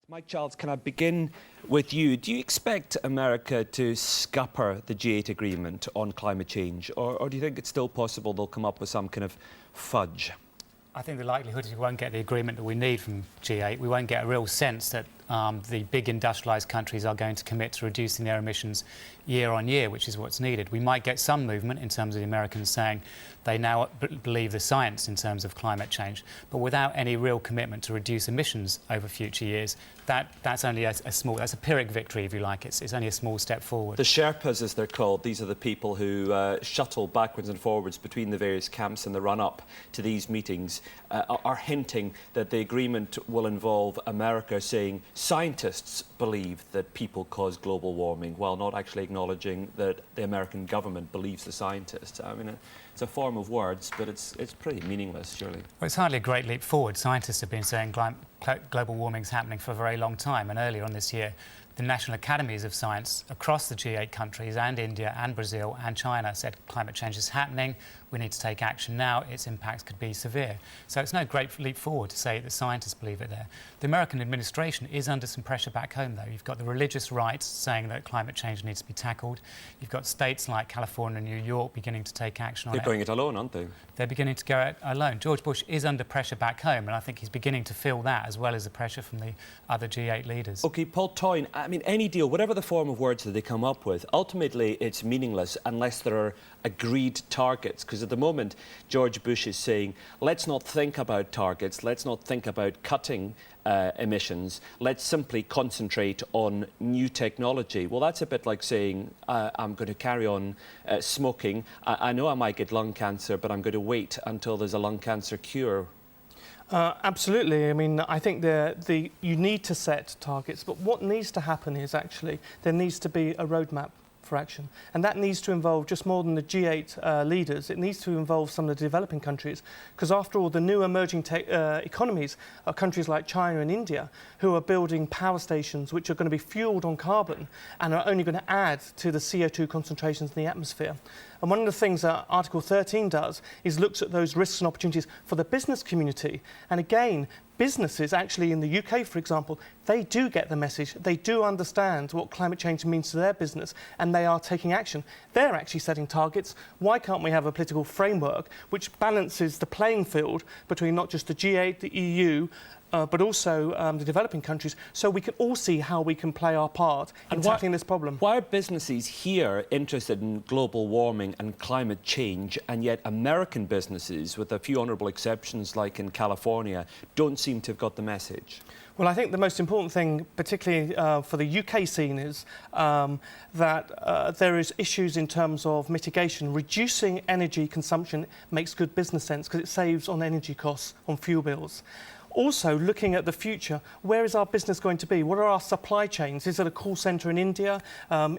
Mike Childs, can I begin with you? Do you expect America to scupper the G8 agreement on climate change, or do you think it's still possible they'll come up with some kind of fudge? I think the likelihood is we won't get the agreement that we need from G8. We won't get a real sense that the big industrialised countries are going to commit to reducing their emissions year on year, which is what's needed. We might get some movement in terms of the Americans saying they now believe the science in terms of climate change, but without any real commitment to reduce emissions over future years, that's only that's a Pyrrhic victory, if you like. It's only a small step forward. The Sherpas, as they're called, these are the people who shuttle backwards and forwards between the various camps in the run-up to these meetings, are hinting that the agreement will involve America saying scientists believe that people cause global warming, while not actually acknowledging that the American government believes the scientists. I mean, it's a form of words, but it's pretty meaningless, surely. Well, it's hardly a great leap forward. Scientists have been saying global warming is happening for a very long time, and earlier on this year, the National Academies of Science across the G8 countries and India and Brazil and China said climate change is happening, we need to take action now, its impacts could be severe. So it's no great leap forward to say that scientists believe it there. The American administration is under some pressure back home, though. You've got the religious right saying that climate change needs to be tackled. You've got states like California and New York beginning to take action on it. They're going it alone, aren't they? They're beginning to go it alone. George Bush is under pressure back home, and I think he's beginning to feel that, as well as the pressure from the other G8 leaders. OK, Paul Toyne, I mean, any deal, whatever the form of words that they come up with, ultimately it's meaningless unless there are agreed targets. Because at the moment, George Bush is saying, let's not think about targets, let's not think about cutting emissions, let's simply concentrate on new technology. Well, that's a bit like saying, I'm going to carry on smoking. I know I might get lung cancer, but I'm going to wait until there's a lung cancer cure. Absolutely. I mean, I think you need to set targets, but what needs to happen is actually there needs to be a roadmap for action. And that needs to involve just more than the G8 leaders. It needs to involve some of the developing countries, because after all, the new emerging economies are countries like China and India, who are building power stations which are going to be fueled on carbon and are only going to add to the CO2 concentrations in the atmosphere. And one of the things that Article 13 does is looks at those risks and opportunities for the business community. And again, businesses actually in the UK, for example, they do get the message. They do understand what climate change means to their business, and they are taking action. They're actually setting targets. Why can't we have a political framework which balances the playing field between not just the G8, the EU, but also the developing countries, so we can all see how we can play our part in tackling this problem? Why are businesses here interested in global warming and climate change, and yet American businesses, with a few honourable exceptions like in California, don't seem to have got the message? Well, I think the most important thing, particularly for the UK scene, is that there is issues in terms of mitigation. Reducing energy consumption makes good business sense because it saves on energy costs, on fuel bills. Also, looking at the future, where is our business going to be? What are our supply chains? Is it a call centre in India?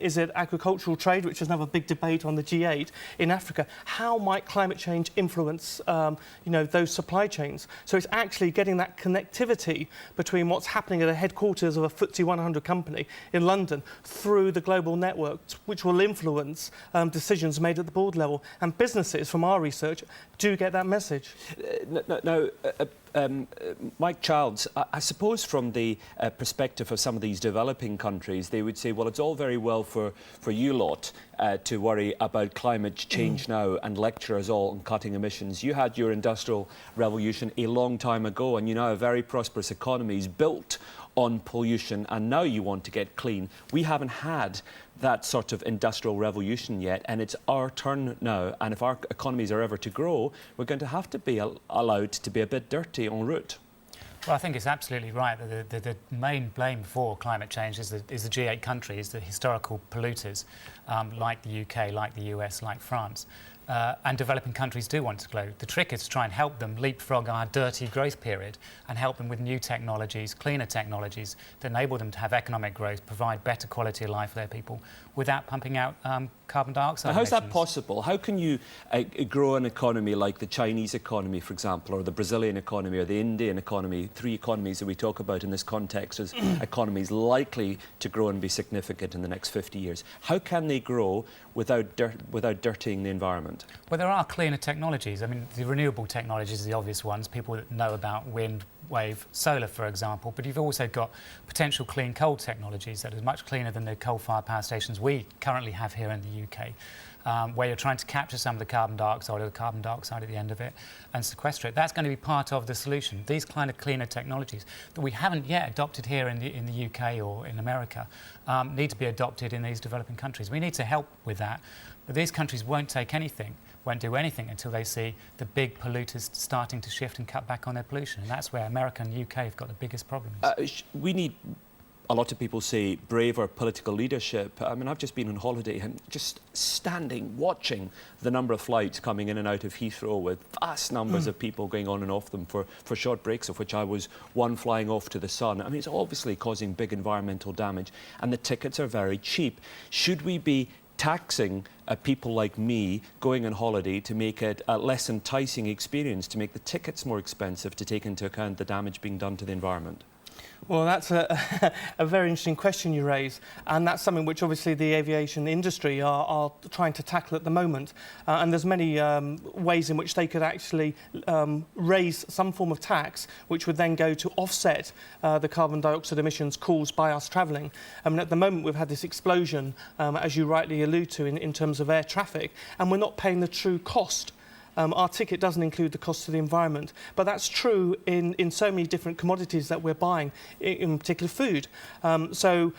Is it agricultural trade, which is another big debate on the G8 in Africa? How might climate change influence, those supply chains? So it's actually getting that connectivity between what's happening at the headquarters of a FTSE 100 company in London through the global network, which will influence decisions made at the board level. And businesses, from our research, do get that message. Mike Childs, I suppose from the perspective of some of these developing countries, they would say, well, it's all very well for you lot to worry about climate change now and lecture us all on cutting emissions. You had your industrial revolution a long time ago, and you now have very prosperous economies built on pollution, and now you want to get clean. We haven't had that sort of industrial revolution yet, and it's our turn now. And if our economies are ever to grow, we're going to have to be allowed to be a bit dirty en route. Well, I think it's absolutely right that the main blame for climate change is the G8 countries, the historical polluters, like the UK, like the US, like France. And developing countries do want to grow. The trick is to try and help them leapfrog our dirty growth period and help them with new technologies, cleaner technologies that enable them to have economic growth, provide better quality of life for their people without pumping out carbon dioxide emissions. How's that possible? How can you grow an economy like the Chinese economy, for example, or the Brazilian economy or the Indian economy, three economies that we talk about in this context as economies likely to grow and be significant in the next 50 years? How can they grow without dirtying the environment? Well, there are cleaner technologies. I mean, the renewable technologies are the obvious ones. People that know about wind, wave solar, for example, but you've also got potential clean coal technologies that are much cleaner than the coal-fired power stations we currently have here in the UK. Where you're trying to capture some of the carbon dioxide or the carbon dioxide at the end of it and sequester it. That's going to be part of the solution. These kind of cleaner technologies that we haven't yet adopted here in the UK or in America need to be adopted in these developing countries. We need to help with that, but these countries won't do anything until they see the big polluters starting to shift and cut back on their pollution. And that's where America and the UK have got the biggest problems. We need, a lot of people say, braver political leadership. I mean, I've just been on holiday and just standing, watching the number of flights coming in and out of Heathrow with vast numbers of people going on and off them for short breaks, of which I was one flying off to the sun. I mean, it's obviously causing big environmental damage, and the tickets are very cheap. Should we be taxing people like me going on holiday to make it a less enticing experience, to make the tickets more expensive, to take into account the damage being done to the environment? Well, that's a very interesting question you raise, and that's something which obviously the aviation industry are trying to tackle at the moment. And there's many ways in which they could actually raise some form of tax, which would then go to offset the carbon dioxide emissions caused by us travelling. I mean, at the moment we've had this explosion, as you rightly allude to, in terms of air traffic, and we're not paying the true cost. Our ticket doesn't include the cost to the environment, but that's true in so many different commodities that we're buying, in particular food. So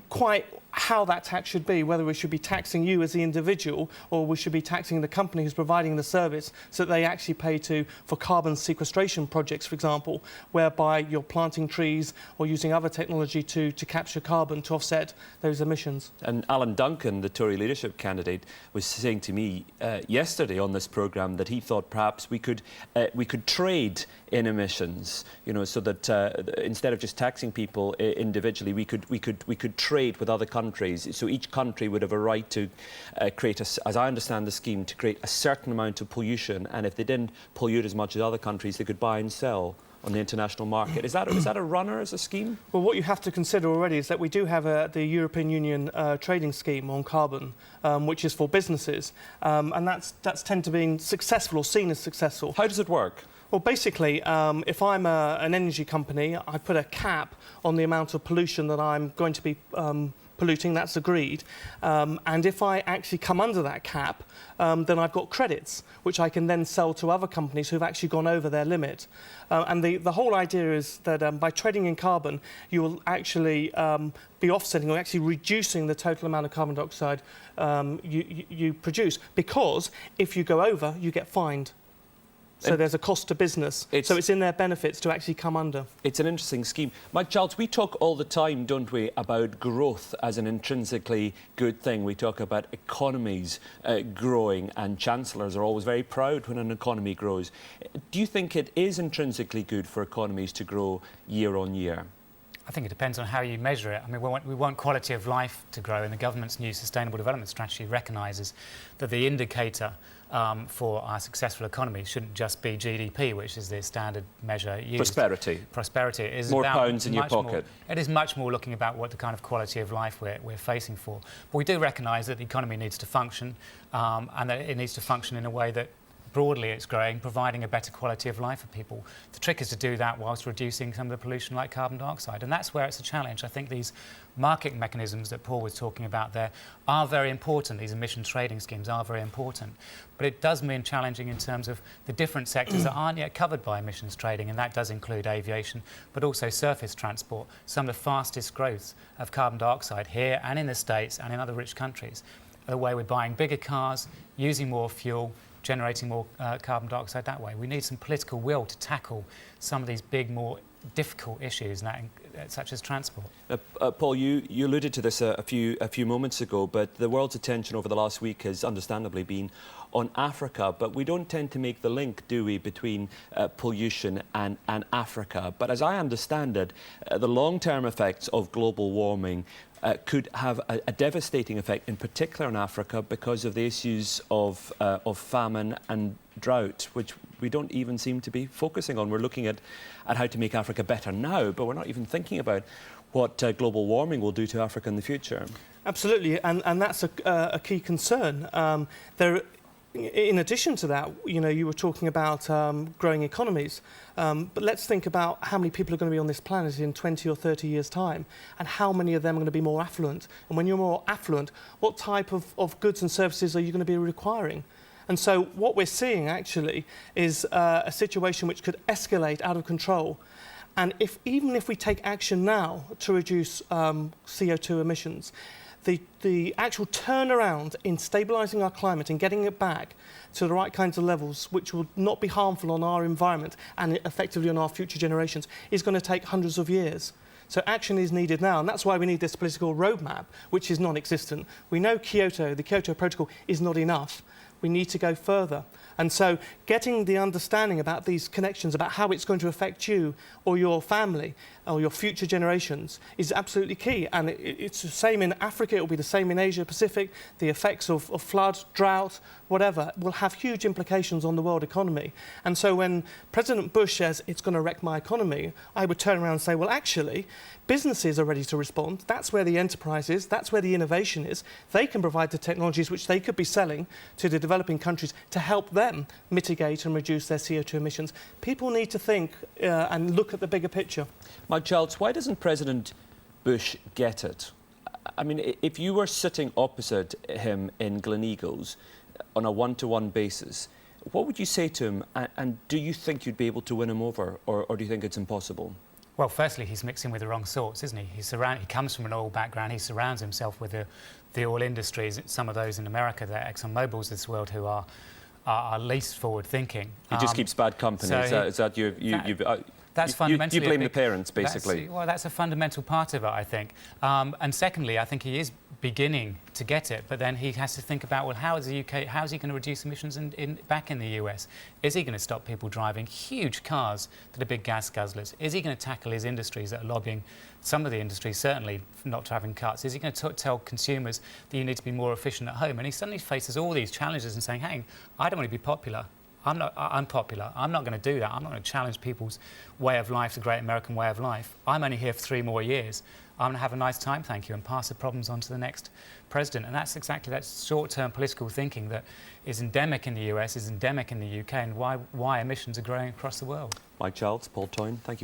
quite how that tax should be, whether we should be taxing you as the individual or we should be taxing the company who's providing the service so that they actually pay for carbon sequestration projects, for example, whereby you're planting trees or using other technology to capture carbon to offset those emissions. And Alan Duncan, the Tory leadership candidate, was saying to me yesterday on this programme that he thought perhaps we could trade in emissions, you know, so that instead of just taxing people individually, we could trade with other countries. So each country would have a right to create, as I understand the scheme, to create a certain amount of pollution, and if they didn't pollute as much as other countries, they could buy and sell on the international market. Is that a runner as a scheme? Well, what you have to consider already is that we do have the European Union trading scheme on carbon, which is for businesses, and that's tend to be successful or seen as successful. How does it work? Well, basically, if I'm an energy company, I put a cap on the amount of pollution that I'm going to be polluting, that's agreed. And if I actually come under that cap, then I've got credits, which I can then sell to other companies who've actually gone over their limit. And the whole idea is that by trading in carbon, you will actually be offsetting or actually reducing the total amount of carbon dioxide you produce, because if you go over, you get fined. So there's a cost to business. So it's in their benefits to actually come under. It's an interesting scheme. Mike Charles, we talk all the time, don't we, about growth as an intrinsically good thing. We talk about economies growing, and chancellors are always very proud when an economy grows. Do you think it is intrinsically good for economies to grow year on year? I think it depends on how you measure it. I mean, we want quality of life to grow, and the government's new Sustainable Development Strategy recognises that the indicator for our successful economy shouldn't just be GDP, which is the standard measure used. Prosperity. Prosperity is more about pounds in your pocket. It is much more looking about what the kind of quality of life we're facing for. But we do recognise that the economy needs to function, and that it needs to function in a way that broadly it's growing, providing a better quality of life for people. The trick is to do that whilst reducing some of the pollution like carbon dioxide, and that's where it's a challenge. I think these market mechanisms that Paul was talking about there are very important. These emission trading schemes are very important, but it does mean challenging in terms of the different sectors that aren't yet covered by emissions trading, and that does include aviation, but also surface transport, some of the fastest growth of carbon dioxide here and in the States and in other rich countries. The way we're buying bigger cars, using more fuel, generating more carbon dioxide that way. We need some political will to tackle some of these big, more difficult issues, such as transport. Paul, you alluded to this a few moments ago, but the world's attention over the last week has understandably been on Africa, but we don't tend to make the link, do we, between pollution and Africa. But as I understand it, the long-term effects of global warming could have a devastating effect, in particular in Africa, because of the issues of famine and drought, which we don't even seem to be focusing on. We're looking at how to make Africa better now, but we're not even thinking about what global warming will do to Africa in the future. Absolutely, and that's a key concern. in addition to that, you know, you were talking about growing economies, but let's think about how many people are going to be on this planet in 20 or 30 years' time, and how many of them are going to be more affluent. And when you're more affluent, what type of goods and services are you going to be requiring? And so what we're seeing actually is a situation which could escalate out of control. And even if we take action now to reduce CO2 emissions, the actual turnaround in stabilising our climate and getting it back to the right kinds of levels, which will not be harmful on our environment and effectively on our future generations, is going to take hundreds of years. So action is needed now, and that's why we need this political roadmap, which is non-existent. We know the Kyoto Protocol is not enough. We need to go further. And so getting the understanding about these connections, about how it's going to affect you or your family or your future generations is absolutely key. And it's the same in Africa, it will be the same in Asia Pacific. The effects of flood, drought, whatever, will have huge implications on the world economy. And so when President Bush says it's going to wreck my economy, I would turn around and say, well, actually, businesses are ready to respond. That's where the enterprise is. That's where the innovation is. They can provide the technologies which they could be selling to the developing countries to help them mitigate and reduce their CO2 emissions. People need to think and look at the bigger picture. Mike Childs, why doesn't President Bush get it? I mean, if you were sitting opposite him in Gleneagles on a one-to-one basis, what would you say to him? And do you think you'd be able to win him over, or do you think it's impossible? Well, firstly, he's mixing with the wrong sorts, isn't he? He comes from an oil background. He surrounds himself with the oil industries, some of those in America, the ExxonMobils of this world, who are least forward-thinking. He just keeps bad company. So is that that's fundamentally you blame the parents, basically. Well, that's a fundamental part of it, I think. And secondly, I think he is beginning to get it, but then he has to think about, well, how is he going to reduce emissions back in the US? Is he going to stop people driving huge cars that are big gas guzzlers? Is he going to tackle his industries that are lobbying, some of the industries certainly, not to having cuts? Is he going to tell consumers that you need to be more efficient at home? And he suddenly faces all these challenges and saying, hey, I don't want to be popular. I'm unpopular. I'm not going to do that. I'm not going to challenge people's way of life, the great American way of life. I'm only here for 3 more years. I'm going to have a nice time, thank you, and pass the problems on to the next president. And that's exactly that short-term political thinking that is endemic in the US, is endemic in the UK, and why emissions are growing across the world. Mike Childs, Paul Toyne, thank you both.